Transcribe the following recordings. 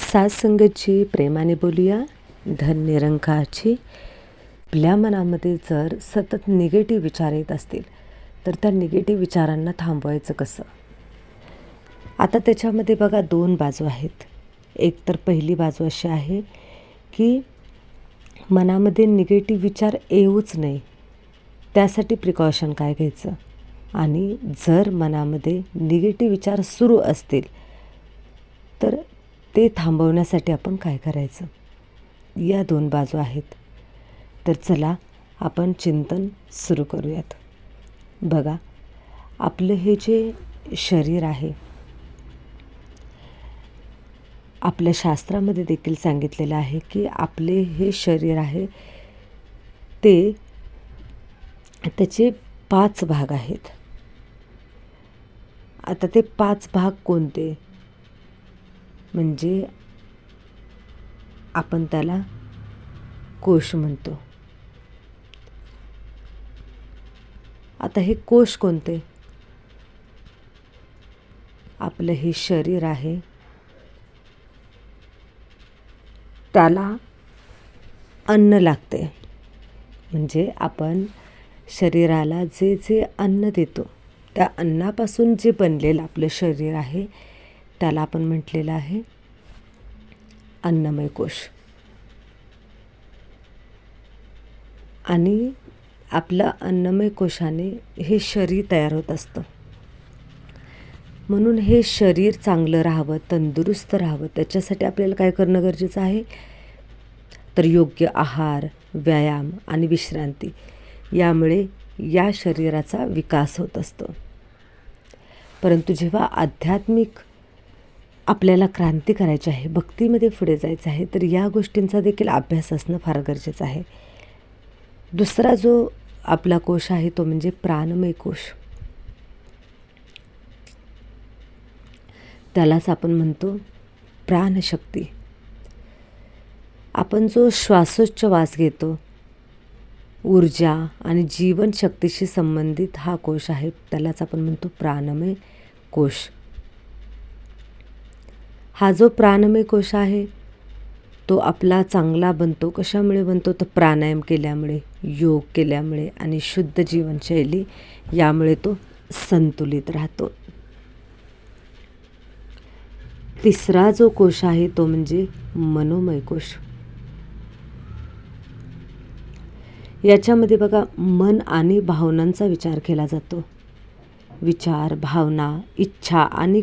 सात्संगतची प्रेमाने बोलूया. धन निरंकाराची. आपल्या मनामध्ये जर सतत निगेटिव्ह विचार येत असतील तर त्या निगेटिव्ह विचारांना थांबवायचं कसं? आता त्याच्यामध्ये बघा दोन बाजू आहेत. एक तर पहिली बाजू अशी आहे की मनामध्ये निगेटिव्ह विचार येऊच नाही, त्यासाठी प्रिकॉशन काय घ्यायचं. आणि जर मनामध्ये निगेटिव्ह विचार सुरू असतील तर ते थांबवण्यासाठी आपण काय करायचं. या दोन बाजू आहेत. तर चला आपण चिंतन सुरू करूयात. बघा, आपलं हे जे शरीर आहे, आपल्या शास्त्रामध्ये देखील सांगितलेलं आहे की आपले हे शरीर आहे ते त्याचे 5 भाग आहेत. आता ते 5 भाग कोणते? म्हणजे आपण त्याला कोश म्हणतो. आता हे कोश कोणते? आपलं हे शरीर आहे त्याला अन्न लागते. म्हणजे आपण शरीराला जे जे अन्न देतो त्या अन्नापासून जे बनलेलं आपलं शरीर आहे त्याला आपण म्हटलेलं आहे अन्नमय कोश. आणि आपलं अन्नमय कोशाने हे शरीर तयार होत असतं. म्हणून हे शरीर चांगलं राहावं, तंदुरुस्त राहावं, त्याच्यासाठी आपल्याला काय करणं गरजेचं आहे? तर योग्य आहार, व्यायाम आणि विश्रांती, यामुळे या शरीराचा विकास होत असतो. परंतु जेव्हा आध्यात्मिक आपल्याला क्रांती करायची आहे, भक्तीमध्ये पुढे जायचं आहे, तर या गोष्टींचा देखील अभ्यास असणं फार गरजेचं आहे. दुसरा जो आपला कोश आहे तो म्हणजे प्राणमय कोश. त्यालाच आपण म्हणतो प्राणशक्ती. आपण जो श्वासोच्छवास घेतो, ऊर्जा आणि जीवनशक्तीशी संबंधित हा कोश आहे, त्यालाच आपण म्हणतो प्राणमय कोश. हा जो प्राणमय कोश आहे तो आपला चांगला बनतो. कशामुळे बनतो? तर प्राणायाम केल्यामुळे, योग केल्यामुळे आणि शुद्ध जीवनशैली, यामुळे तो संतुलित राहतो. तिसरा जो कोश आहे तो म्हणजे मनोमय कोश. याच्यामध्ये बघा, मन आणि भावनांचा विचार केला जातो. विचार, भावना, इच्छा आणि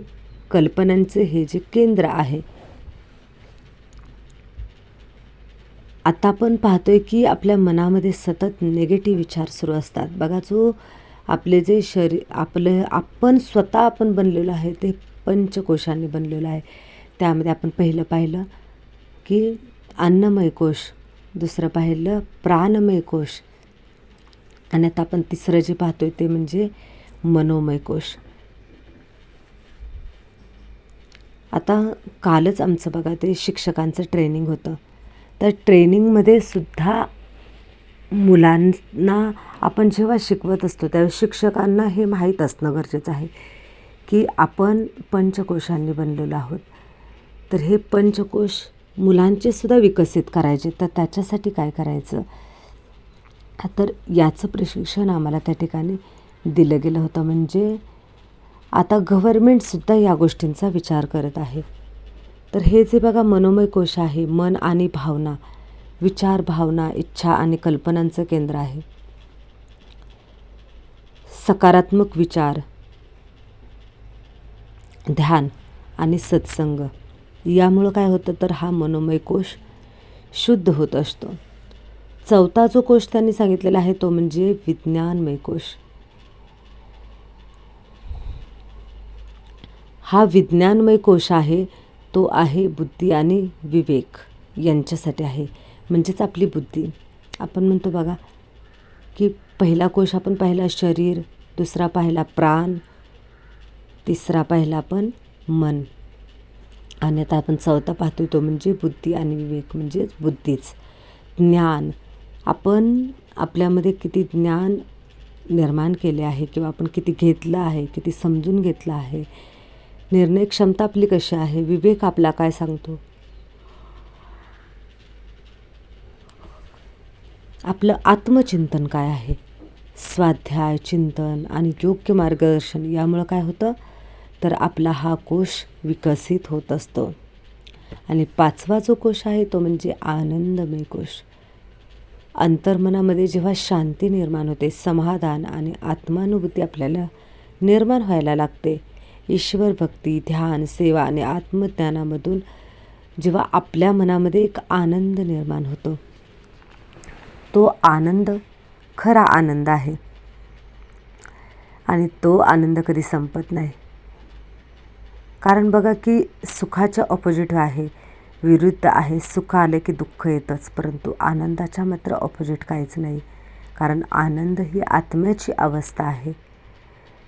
कल्पनांचे हे जे केंद्र आहे. आता आपण पाहतोय की आपल्या मनामध्ये सतत निगेटिव्ह विचार सुरू असतात. बघा, जो आपले जे शरीर आपण स्वतः बनलेलो आहे ते पंचकोशांनी बनलेलं आहे. त्यामध्ये आपण पहिलं पाहिलं की अन्नमय कोश, दुसरं पाहिलं प्राणमय कोश, आणि आता आपण तिसरं जे पाहतोय ते म्हणजे मनोमय कोश. आता कालच आमचं बघा ते शिक्षकांचं ट्रेनिंग होतं. तर ट्रेनिंगमध्ये सुद्धा मुलांना आपण जेव्हा शिकवत असतो त्यावेळी शिक्षकांना हे माहीत असणं गरजेचं आहे की आपण पंचकोशांनी बनलेलो आहोत. तर हे पंचकोश मुलांचे सुद्धा विकसित करायचे. तर त्याच्यासाठी काय करायचं? तर याचं प्रशिक्षण आम्हाला त्या ठिकाणी दिलं गेलं होतं. म्हणजे आता गव्हर्मेंटसुद्धा या गोष्टींचा विचार करत आहे. तर हे जे बघा मनोमय कोश आहे, मन आणि भावना, विचार, भावना, इच्छा आणि कल्पनांचं केंद्र आहे. सकारात्मक विचार, ध्यान आणि सत्संग, यामुळं काय होतं तर हा मनोमय कोश शुद्ध होत असतो. चौथा जो कोश त्यांनी सांगितलेला आहे तो म्हणजे विज्ञानमय कोश. हा विज्ञानमय कोश आहे तो आहे बुद्धी आणि विवेक यांच्यासाठी आहे. म्हणजेच आपली बुद्धी. आपण म्हणतो बघा की पहिला कोश आपण पाहिला शरीर, दुसरा पाहिला प्राण, तिसरा पाहिला आपण मन, आणि आता आपण चौथा पाहतोय तो म्हणजे बुद्धी आणि विवेक, म्हणजेच बुद्धीच. ज्ञान, आपण आपल्यामध्ये किती ज्ञान निर्माण केले आहे किंवा आपण किती घेतलं आहे, किती समजून घेतलं आहे, निर्णय क्षमता आपली कशी आहे, विवेक आपला काय सांगतो, आपलं आत्मचिंतन काय आहे. स्वाध्याय, चिंतन आणि योग्य मार्गदर्शन यामुळं काय होतं, तर आपला हा कोश विकसित होत असतो. आणि 5वा जो कोश आहे तो म्हणजे आनंदमय कोश. अंतर्मनामध्ये जेव्हा शांती निर्माण होते, समाधान आणि आत्मानुभूती आपल्याला निर्माण व्हायला लागते, ईश्वर भक्ती, ध्यान, सेवा आणि आत्मज्ञानामधून जेव्हा आपल्या मनामध्ये एक आनंद निर्माण होतो, तो आनंद खरा आनंद आहे. आणि तो आनंद कधी संपत नाही. कारण बघा की सुखाच्या ऑपोजिट आहे, विरुद्ध आहे. सुख आले की दुःख येतंच, परंतु आनंदाच्या मात्र ऑपोजिट काहीच नाही. कारण आनंद ही आत्म्याची अवस्था आहे.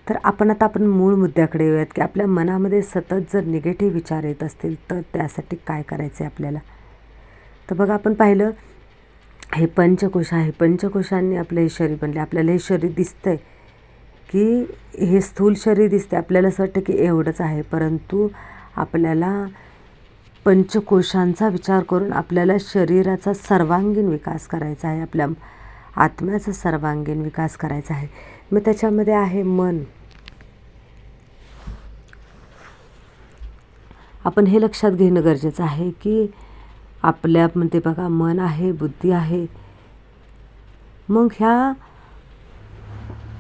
तर आपण मूळ मुद्द्याकडे येऊयात की आपल्या मनामध्ये सतत जर निगेटिव्ह विचार येत असतील तर त्यासाठी काय करायचं आहे आपल्याला. तर बघा आपण पाहिलं हे पंचकोश आहे. पंचकोशांनी आपलं हे शरीर बनले. आपल्याला हे शरीर दिसतंय की हे स्थूल शरीर दिसते, आपल्याला असं वाटतं की एवढंच आहे, परंतु आपल्याला पंचकोशांचा विचार करून आपल्याला शरीराचा सर्वांगीण विकास करायचा आहे, आपल्या आत्म्याचा सर्वांगीण विकास करायचा आहे. मग त्याच्यामध्ये आहे मन. आपण हे लक्षात घेणं गरजेचं आहे की आपल्यामध्ये बघा मन आहे, बुद्धी आहे. मग ह्या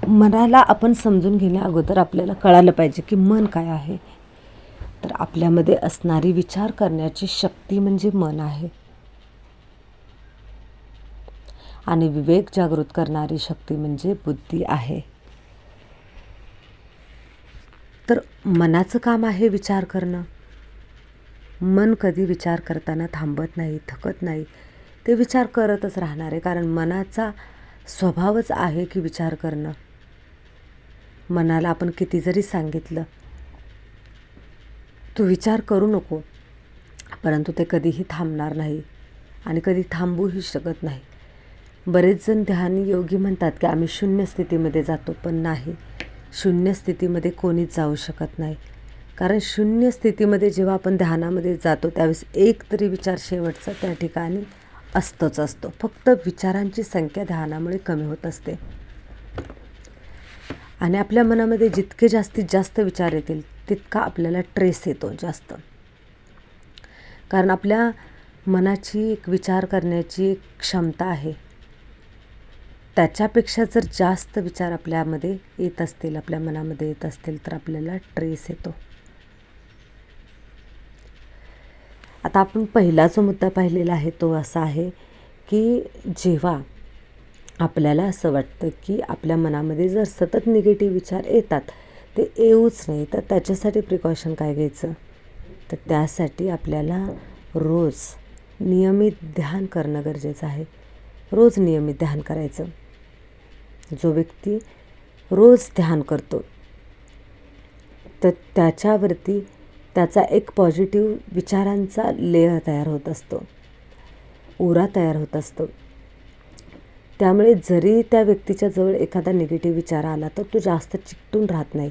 मनाला आपण समजून घेण्या अगोदर आपल्याला कळालं पाहिजे की मन काय आहे. तर आपल्यामध्ये असणारी विचार करण्याची शक्ती म्हणजे मन आहे. आणि विवेक जागृत करणारी शक्ती म्हणजे बुद्धी आहे. तर मनाचं काम आहे विचार करणं. मन कधी विचार करताना थांबत नाही, थकत नाही. ते विचार करतच राहणार आहे. कारण मनाचा स्वभावच आहे की विचार करणं. मनाला आपण किती जरी सांगितलं तू विचार करू नको, परंतु ते कधीही थांबणार नाही आणि कधी थांबूही शकत नाही. बरेच जण ध्यानी योगी म्हणतात की आम्ही शून्य स्थितीमध्ये जातो, पण नाही, शून्य स्थितीमध्ये कोणीच जाऊ शकत नाही. कारण शून्य स्थितीमध्ये जेव्हा आपण ध्यानामध्ये जातो त्यावेळेस एक तरी विचार शेवटचा त्या ठिकाणी असतोच असतो. फक्त विचारांची संख्या ध्यानामुळे कमी होत असते. आणि आपल्या मनामध्ये जितके जास्तीत जास्त विचार येतील तितका आपल्याला ट्रेस येतो जास्त. कारण आपल्या मनाची एक विचार करण्याची एक क्षमता आहे. त्याच्यापेक्षा जर जास्त विचार आपल्यामध्ये येत असतील, आपल्या मनामध्ये येत असतील तर आपल्याला ट्रेस येतो. आता आपण पहिला जो मुद्दा पाहिलेला आहे तो असा आहे की जेव्हा आपल्याला असं वाटतं की आपल्या मनामध्ये जर सतत निगेटिव्ह विचार येतात, ते येऊच नाही, तर त्याच्यासाठी प्रिकॉशन काय घ्यायचं. तर त्यासाठी आपल्याला रोज नियमित ध्यान करणं गरजेचं आहे. रोज नियमित ध्यान करायचं. जो व्यक्ती रोज ध्यान करतो तर त्याच्यावरती त्याचा एक पॉझिटिव्ह विचारांचा लेयर तयार होत असतो, ओरा तयार होत असतो. त्यामुळे जरी त्या व्यक्तीच्या जवळ एखादा निगेटिव्ह विचार आला तर तो जास्त चिकटून राहत नाही,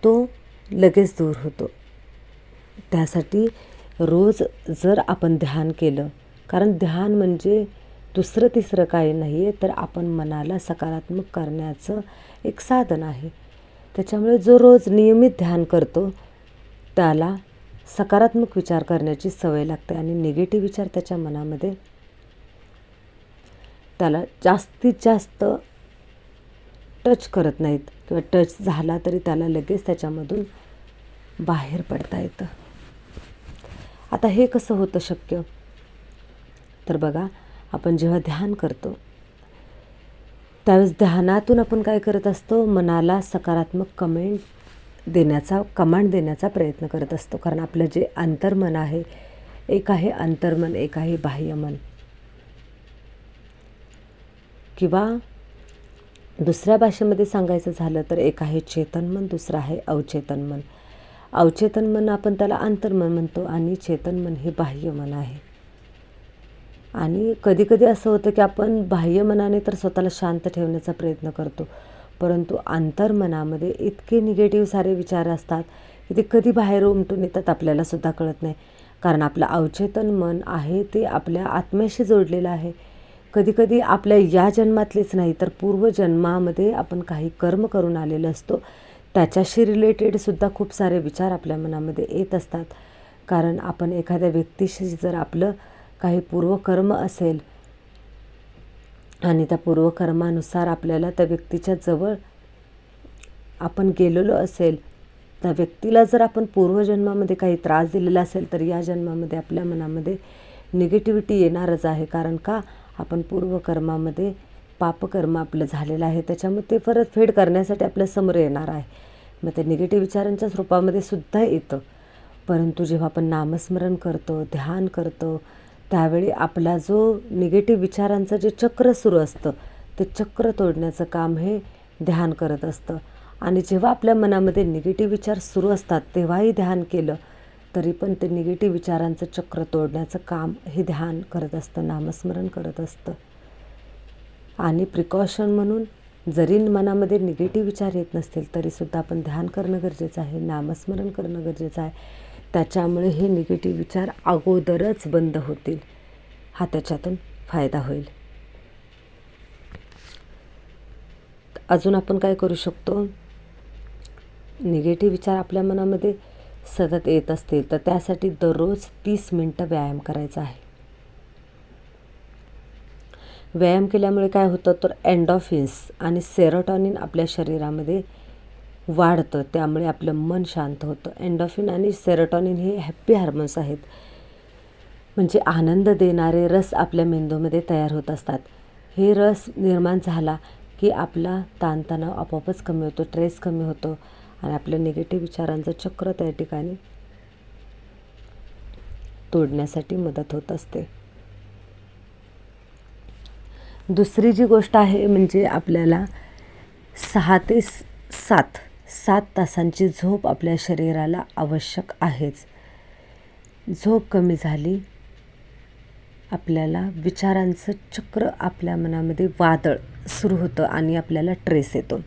तो लगेच दूर होतो. त्यासाठी रोज जर आपण ध्यान केलं, कारण ध्यान म्हणजे दुसरं तिसरं काही नाही आहे, तर आपण मनाला सकारात्मक करण्याचं एक साधन आहे. त्याच्यामुळे जो रोज नियमित ध्यान करतो त्याला सकारात्मक विचार करण्याची सवय लागते आणि निगेटिव्ह विचार त्याच्या मनामध्ये त्याला जास्तीत जास्त टच करत नाहीत, किंवा टच झाला तरी त्याला लगेच त्याच्यामधून बाहेर पडता येतं. आता हे कसं होतं शक्य. तर बघा, आपण जेव्हा ध्यान करतो त्यावेळेस ध्यानातून आपण काय करत असतो, मनाला सकारात्मक कमांड देण्याचा प्रयत्न करत असतो. कारण आपलं जे अंतर्मन आहे, एक आहे अंतर्मन, एक आहे बाह्यमन. किंवा दुसऱ्या भाषेमध्ये सांगायचं झालं तर एक आहे चेतनमन, दुसरं आहे अवचेतनमन. अवचेतनमन आपण त्याला अंतर्मन म्हणतो आणि चेतनमन हे बाह्यमन आहे. आणि कधीकधी असं होतं की आपण बाह्यमनाने तर स्वतःला शांत ठेवण्याचा प्रयत्न करतो, परंतु अंतर्मनामध्ये इतके निगेटिव्ह सारे विचार असतात की ते कधी बाहेर उमटून येतात आपल्याला सुद्धा कळत नाही. कारण आपलं अवचेतन मन आहे ते आपल्या आत्म्याशी जोडलेलं आहे. कधीकधी आपल्या या जन्मातलेच नाही तर पूर्वजन्मामध्ये आपण काही कर्म करून आलेलो असतो, त्याच्याशी रिलेटेडसुद्धा खूप सारे विचार आपल्या मनामध्ये येत असतात. कारण आपण एखाद्या व्यक्तीशी जर आपलं काही पूर्वकर्म असेल आणि त्या पूर्वकर्मानुसार आपल्याला त्या व्यक्तीच्या जवळ आपण गेलेलो असेल, त्या व्यक्तीला जर आपण पूर्वजन्मामध्ये काही त्रास दिलेला असेल तर या जन्मामध्ये आपल्या मनामध्ये निगेटिव्हिटी येणारच आहे. कारण का, आपण पूर्वकर्मामध्ये पापकर्म आपलं झालेलं आहे, त्याच्यामुळे ते परतफेड करण्यासाठी आपल्या समोर येणार आहे. मग ते निगेटिव्ह विचारांच्या स्वरूपामध्ये सुद्धा येतं. परंतु जेव्हा आपण नामस्मरण करतो, ध्यान करतो, त्यावेळी आपला जो निगेटिव्ह विचारांचं जे चक्र सुरू असतं ते चक्र तोडण्याचं काम हे ध्यान करत असतं. आणि जेव्हा आपल्या मनामध्ये निगेटिव्ह विचार सुरू असतात तेव्हाही ध्यान केलं तरी पण ते निगेटिव्ह विचारांचं चक्र तोडण्याचं काम हे ध्यान करत असतं, नामस्मरण करत असतं. आणि प्रिकॉशन म्हणून जरी मनामध्ये निगेटिव्ह विचार येत नसतील तरीसुद्धा आपण ध्यान करणं गरजेचं आहे, नामस्मरण करणं गरजेचं आहे. त्याच्यामुळे हे निगेटिव्ह विचार अगोदरच बंद होतील, हा त्याच्यातून फायदा होईल. अजून आपण काय करू शकतो, निगेटिव्ह विचार आपल्या मनामध्ये सतत येत असतील तर त्यासाठी दररोज 30 मिनटं व्यायाम करायचा आहे. व्यायाम केल्यामुळे काय होतं तर एंडॉर्फिन्स आणि सेरोटॉनिन आपल्या शरीरामध्ये वाढतं, त्यामुळे आपलं मन शांत होतं. एंडॉर्फिन आणि सेरोटॉनिन हे हॅप्पी हार्मोन्स आहेत, म्हणजे आनंद देणारे रस आपल्या मेंदूमध्ये तयार होत असतात. हे रस निर्माण झाला की आपला ताणतणाव आपोआपच कमी होतो, स्ट्रेस कमी होतो आणि आपल्या निगेटिव्ह विचारांचं चक्र त्या ठिकाणी तोडण्यासाठी मदत होत असते. दुसरी जी गोष्ट आहे म्हणजे आपल्याला 6 ते 7 तासांची झोप आपल्या शरीराला आवश्यक आहेच. झोप कमी झाली आपल्याला विचारांचं चक्र, आपल्या मनामध्ये वादळ सुरू होतं आणि आपल्याला ट्रेस येतो.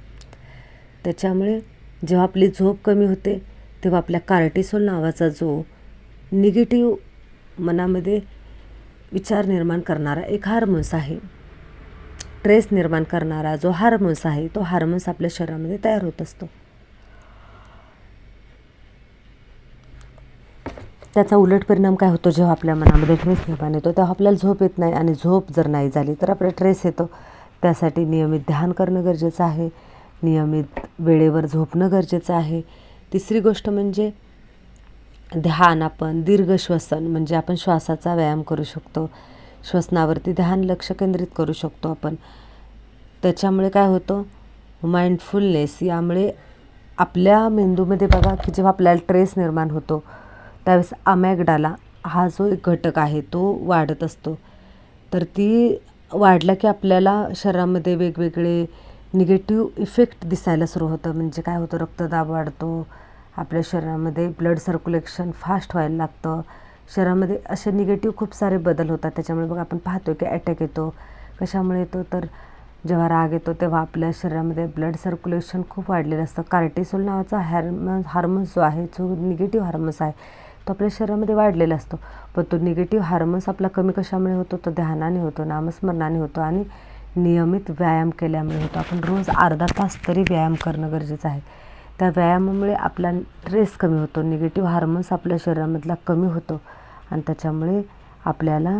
त्याच्यामुळे जेव्हा आपली झोप कमी होते तेव्हा आपल्या कार्टिसोल नावाचा जो निगेटिव्ह मनामध्ये विचार निर्माण करणारा एक हार्मोन्स आहे, ट्रेस निर्माण करणारा जो हार्मोन्स आहे, तो हार्मोन्स आपल्या शरीरामध्ये तयार होत असतो. त्याचा उलट परिणाम काय होतो, जेव्हा आपल्या मनामध्ये ट्रेस निर्माण येतो तेव्हा आपल्याला झोप येत नाही आणि झोप जर नाही झाली तर आपल्याला ट्रेस येतो. त्यासाठी नियमित ध्यान करणं गरजेचं आहे, नियमित वेळेवर झोपणं गरजेचं आहे. तिसरी गोष्ट म्हणजे ध्यान, आपण दीर्घ श्वसन म्हणजे आपण श्वासाचा व्यायाम करू शकतो, श्वसनावरती ध्यान लक्ष केंद्रित करू शकतो आपण. त्याच्यामुळे काय होतं, माइंडफुलनेस, यामुळे आपल्या मेंदूमध्ये बघा की जेव्हा आपल्याला ट्रेस निर्माण होतो त्यावेळेस अमॅगडाला हा जो एक घटक आहे तो वाढत असतो. तर ती वाढला की आपल्याला शरीरामध्ये वेगवेगळे निगेटिव्ह इफेक्ट दिसायला सुरू होतं. म्हणजे काय होतं, रक्तदाब वाढतो, आपल्या शरीरामध्ये ब्लड सर्क्युलेशन फास्ट व्हायला लागतं, शरीरामध्ये असे निगेटिव्ह खूप सारे बदल होतात. त्याच्यामुळे बघा आपण पाहतो की अटॅक येतो. कशामुळे येतो तर जेव्हा राग येतो तेव्हा आपल्या शरीरामध्ये ब्लड सर्क्युलेशन खूप वाढलेलं असतं. कार्टिसोल नावाचा हार्मोन्स जो आहे, जो निगेटिव्ह हार्मोन्स आहे, तो आपल्या शरीरामध्ये वाढलेला असतो. पण तो निगेटिव्ह हार्मोन्स आपला कमी कशामुळे होतो, तो ध्यानाने होतो, नामस्मरणाने होतो आणि नियमित व्यायाम केल्यामुळे होतो. आपण रोज अर्धा तास तरी व्यायाम करणं गरजेचं आहे. त्या व्यायामामुळे आपला स्ट्रेस कमी होतो, निगेटिव्ह हार्मोन्स आपल्या शरीरामधला कमी होतो आणि त्याच्यामुळे आपल्याला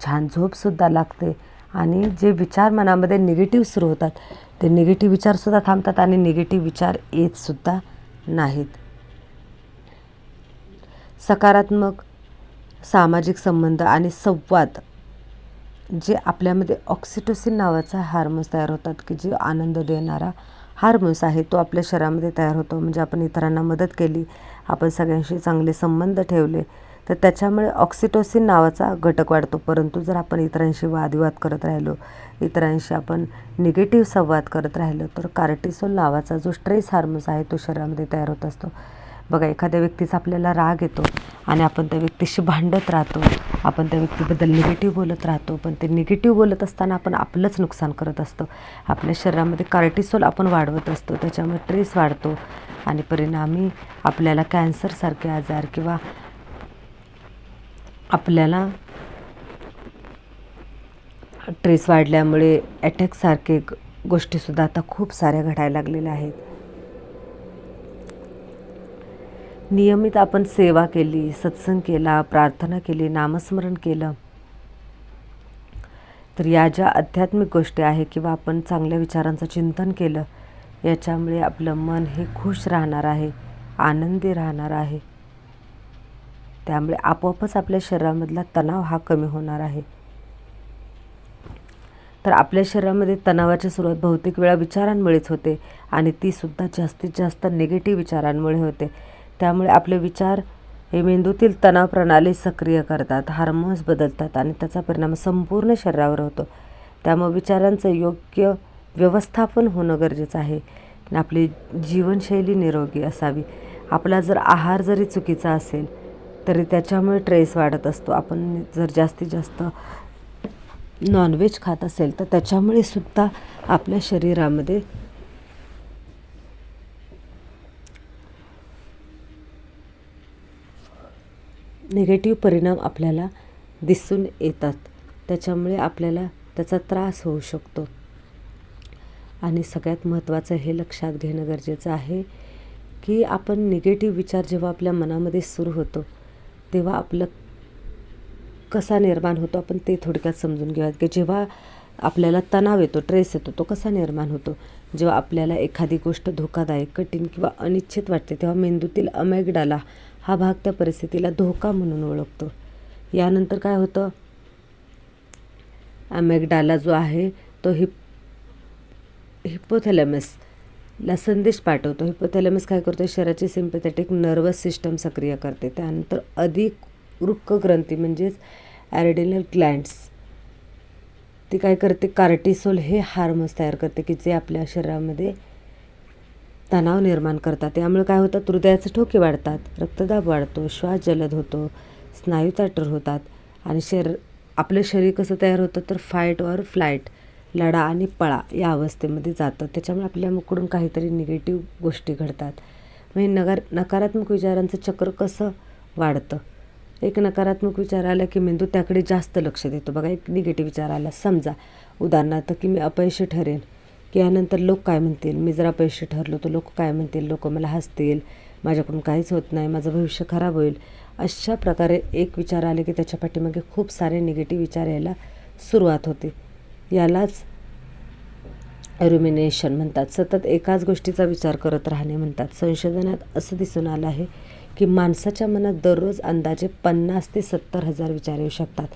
छान झोपसुद्धा लागते आणि जे विचार मनामध्ये निगेटिव्ह सुरू होतात ते निगेटिव्ह विचारसुद्धा थांबतात आणि निगेटिव्ह विचार येतसुद्धा नाहीत. सकारात्मक सामाजिक संबंध आणि संवाद, जे आपल्यामध्ये ऑक्सिटोसिन नावाचा हार्मोन्स तयार होतात की जे आनंद देणारा हार्मोन्स आहे, तो आपल्या शरीरामध्ये तयार होतो. म्हणजे आपण इतरांना मदत केली, आपण सगळ्यांशी चांगले संबंध ठेवले तर त्याच्यामुळे ऑक्सिटोसिन नावाचा घटक वाढतो. परंतु जर आपण इतरांशी वादविवाद करत राहिलो, इतरांशी आपण निगेटिव्ह संवाद करत राहिलो तर कार्टिसोल नावाचा जो स्ट्रेस हार्मोन्स आहे तो शरीरामध्ये तयार होत असतो. बघा, एखाद्या व्यक्तीचा आपल्याला राग येतो आणि आपण त्या व्यक्तीशी भांडत राहतो, आपण त्या व्यक्तीबद्दल निगेटिव्ह बोलत राहतो, पण ते निगेटिव्ह बोलत असताना आपण आपलंच नुकसान करत असतो. आपल्या शरीरामध्ये कार्टिसोल आपण वाढवत असतो, त्याच्यामुळे स्ट्रेस वाढतो आणि परिणामी आपल्याला कॅन्सरसारखे आजार किंवा आपल्याला ट्रेस वाढल्यामुळे अटॅकसारखे गोष्टीसुद्धा आता खूप साऱ्या घडायला लागलेल्या आहेत. नियमित आपण सेवा केली, सत्संग केला, प्रार्थना केली, नामस्मरण केलं, तर या ज्या आध्यात्मिक गोष्टी आहे किंवा आपण चांगल्या विचारांचं चिंतन केलं, याच्यामुळे आपलं मन हे खुश राहणार आहे, आनंदी राहणार आहे. त्यामुळे आपोआपच आपल्या शरीरामधला तणाव हा कमी होणार आहे. तर आपल्या शरीरामध्ये तणावाची सुरुवात बहुतेक वेळा विचारांमुळेच होते आणि ती सुद्धा जास्तीत जास्त निगेटिव्ह विचारांमुळे होते. त्यामुळे आपले विचार हे मेंदूतील तणाव प्रणाली सक्रिय करतात, हार्मोन्स बदलतात आणि त्याचा परिणाम संपूर्ण शरीरावर होतो. त्यामुळे विचारांचं योग्य व्यवस्थापन होणं गरजेचं आहे. आपली जीवनशैली निरोगी असावी. आपला जर आहार जरी चुकीचा असेल तरी त्याच्यामुळे ट्रेस वाढत असतो. आपण जर जास्तीत जास्त नॉनव्हेज खात असेल तर त्याच्यामुळे सुद्धा आपल्या शरीरामध्ये निगेटिव्ह परिणाम आपल्याला दिसून येतात. त्याच्यामुळे आपल्याला त्याचा त्रास होऊ शकतो. आणि सगळ्यात महत्त्वाचं हे लक्षात घेणं गरजेचं आहे की आपण निगेटिव्ह विचार जेव्हा आपल्या मनामध्ये सुरू होतो तेव्हा आपलं कसा निर्माण होतो आपण ते थोडक्यात समजून घेऊयात. की जेव्हा आपल्याला तणाव येतो, ट्रेस येतो, तो कसा निर्माण होतो. जेव्हा आपल्याला एखादी गोष्ट धोकादायक, कठीण किंवा अनिश्चित वाटते तेव्हा मेंदूतील अमेगडाला हा भाग त्या परिस्थितीला धोका म्हणून ओळखतो. यानंतर काय होतं, अमेगडाला जो आहे तो हिपोथॅलॅमसला संदेश पाठवतो. हिपोथॅलॅमस काय करतो, शरीराची सिम्पॅथेटिक नर्वस सिस्टम सक्रिय करते. त्यानंतर अधिक वृक्क ग्रंथी म्हणजेच ॲड्रेनल ग्लँड्स ती काय करते, कार्टिसोल हे हार्मोन्स तयार करते की जे आपल्या शरीरामध्ये तणाव निर्माण करतात. त्यामुळे काय होतं, हृदयाचे ठोके वाढतात, रक्तदाब वाढतो, श्वास जलद होतो, स्नायू ताठर होतात आणि आपलं शरीर कसं तयार होतं तर फाईट ऑर फ्लाईट, लढा आणि पळा या अवस्थेमध्ये जातं. त्याच्यामुळे आपल्याकडून काहीतरी निगेटिव्ह गोष्टी घडतात. म्हणजे नकारात्मक विचारांचं चक्र कसं वाढतं. एक नकारात्मक विचार आला की मेंदू त्याकडे जास्त लक्ष देतो. बघा, एक निगेटिव्ह विचार आला, समजा उदाहरणार्थ की मी अपयशी ठरेन, की यानंतर लोक काय म्हणतील, मी जर अपयशी ठरलो तर लोक काय म्हणतील, लोक मला हसतील, माझ्याकडून काहीच होत नाही, माझं भविष्य खराब होईल. अशा प्रकारे एक विचार आले की त्याच्या पाठीमागे खूप सारे निगेटिव्ह विचार यायला सुरुवात होते. यालाच रुमिनेशन म्हणतात. सतत एकाच गोष्टीचा विचार करत राहणे म्हणतात. संशोधनात असं दिसून आलं आहे की माणसाच्या मनात दररोज अंदाजे 50,000 ते 70,000 विचार येऊ शकतात.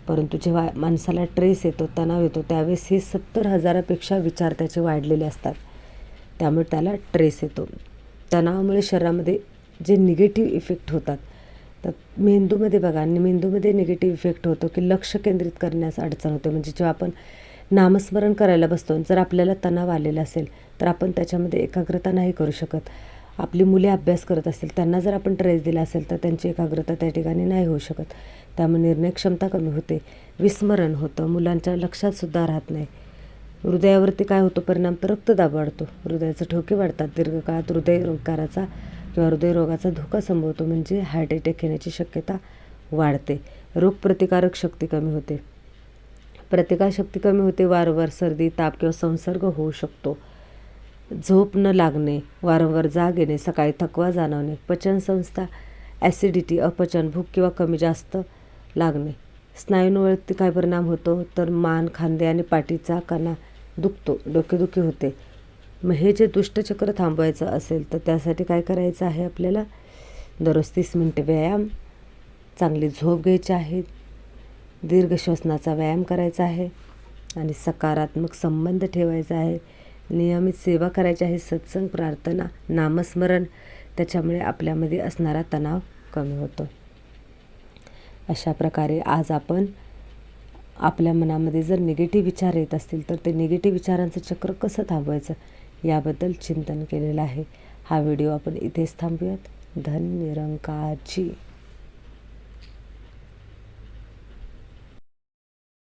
परंतु जेव्हा माणसाला ट्रेस येतो, तणाव येतो, त्यावेळेस हे 70,000पेक्षा विचार त्याचे वाढलेले असतात. त्यामुळे त्याला ट्रेस येतो. तणावामुळे शरीरामध्ये जे निगेटिव्ह इफेक्ट होतात, तर मेंदूमध्ये बघा, मेंदूमध्ये निगेटिव्ह इफेक्ट होतो की लक्ष केंद्रित करण्यास अडचण होते. म्हणजे जेव्हा आपण नामस्मरण करायला बसतो, जर आपल्याला तणाव आलेला असेल तर आपण त्याच्यामध्ये एकाग्रता नाही करू शकत. आपली मुले अभ्यास करत असतील, त्यांना जर आपण ट्रेस दिला असेल तर त्यांची एकाग्रता त्या ठिकाणी नाही होऊ शकत. त्यामुळे निर्णय क्षमता कमी होते, विस्मरण होतं, मुलांच्या लक्षातसुद्धा राहत नाही. हृदयावरती काय होतो परिणाम, तर रक्तदाब वाढतो, हृदयाचे ठोके वाढतात, दीर्घकाळात हृदयविकाराचा किंवा हृदयरोगाचा धोका संभवतो, म्हणजे हार्ट अटॅक येण्याची शक्यता वाढते. रोगप्रतिकारक शक्ती कमी होते, प्रतिकारशक्ती कमी होते, वारंवार सर्दी, ताप किंवा संसर्ग होऊ शकतो. झोप न लागणे, वारंवार जाग येणे, सकाळी थकवा जाणवणे, पचनसंस्था, ॲसिडिटी, अपचन, भूक किंवा कमी जास्त लागणे. स्नायूंवरती काय परिणाम होतो, तर मान, खांदे आणि पाठीचा कणा दुखतो, डोकेदुखी होते. मग हे जे दुष्टचक्र थांबवायचं असेल तर त्यासाठी काय करायचं आहे, आपल्याला दररोज 30 मिनिटे व्यायाम, चांगली झोप घ्यायची आहे, दीर्घ श्वसनाचा व्यायाम करायचा आहे आणि सकारात्मक संबंध ठेवायचा आहे, नियमित सेवा करायची आहे, सत्संग, प्रार्थना, नामस्मरण. त्याच्यामुळे आपल्यामध्ये असणारा तणाव कमी होतो. अशा प्रकारे आज आपण आपल्या मनामध्ये जर निगेटिव्ह विचार येत असतील तर ते निगेटिव्ह विचारांचं चक्र कसं थांबवायचं याबद्दल चिंतन केलेलं आहे. हा व्हिडिओ आपण इथेच थांबूयात. धन निरंकारची.